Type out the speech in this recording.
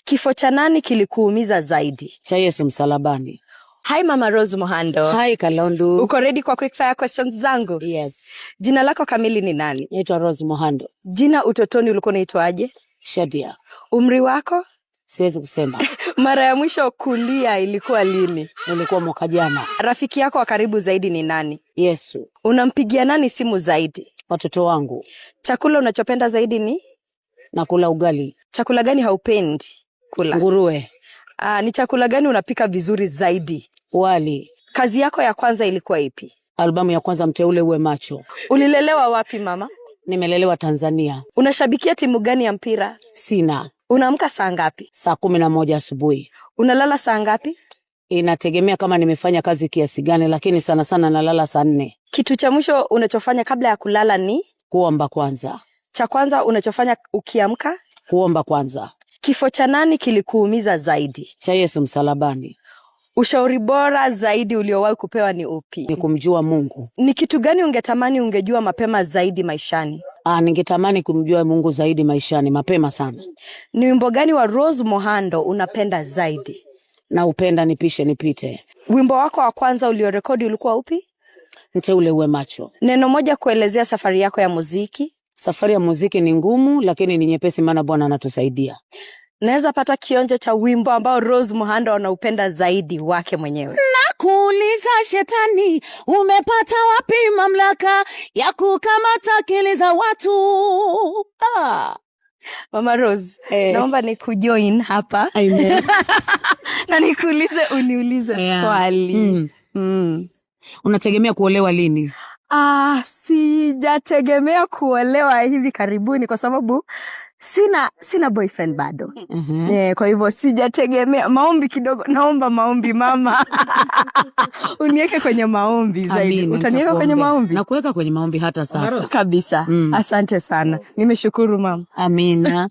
Kifo cha nani kilikuumiza zaidi? Cha Yesu msalabani. Hi Mama Rose Muhando. Hi Kalondu. Uko ready kwa quick fire questions zangu? Yes. Jina lako kamili ni nani? Naitwa Rose Muhando. Jina utotoni ulikuwa unaitwaje? Shadia. Umri wako? Siwezi kusema. Mara ya mwisho kulia ilikuwa lini? Ilikuwa mwaka jana. Rafiki yako wa karibu zaidi ni nani? Yesu. Unampigia nani simu zaidi? Watoto wangu. Chakula unachopenda zaidi ni? Nakula ugali. Chakula gani haupendi kula? Nguruwe. Ni chakula gani unapika vizuri zaidi? Wali. Kazi yako ya kwanza ilikuwa ipi? Albamu ya kwanza Mteule Uwe Macho. Ulilelewa wapi mama? Nimelelewa Tanzania. Unashabikia timu gani ya mpira? Sina. Unaamka saa ngapi? Saa 11 asubuhi. Unalala saa ngapi? Inategemea kama nimefanya kazi kiasi gani, lakini sana sana nalala saa 4. Kitu cha mwisho unachofanya kabla ya kulala ni? Kuomba kwanza. Cha kwanza unachofanya ukiamka? Kuomba kwanza. Kifo cha nani kilikuumiza zaidi? Cha Yesu msalabani. Ushauri bora zaidi uliowahi kupewa ni upi? Ni kumjua Mungu. Ni kitu gani ungetamani ungejua mapema zaidi maishani? Ningetamani kumjua Mungu zaidi maishani mapema sana. Ni wimbo gani wa Rose Muhando unapenda zaidi? Na upenda Nipishe Nipite. Wimbo wako wa kwanza uliorekodi ulikuwa upi? Mteule Uwe Macho. Neno moja kuelezea safari yako ya muziki? Safari ya muziki ni ngumu lakini ni nyepesi maana Bwana anatusaidia. Naweza pata kionjo cha wimbo ambao Rose Muhando anaupenda zaidi wake mwenyewe? Nakuuliza shetani, umepata wapi mamlaka ya kukamata akili za watu? Mama Rose, naomba nikujoin hapa. Amen. Na uniulize swali. Unategemea kuolewa lini? Sijategemea kuolewa hivi karibuni kwa sababu sina boyfriend bado. Kwa hivyo sijategemea. Maombi kidogo, naomba maombi mama. Uniweke kwenye maombi zaidi. Utaniweka kwenye maombi? Na kuweka kwenye maombi hata sasa. Kabisa. Asante sana. Nimeshukuru mama. Amina.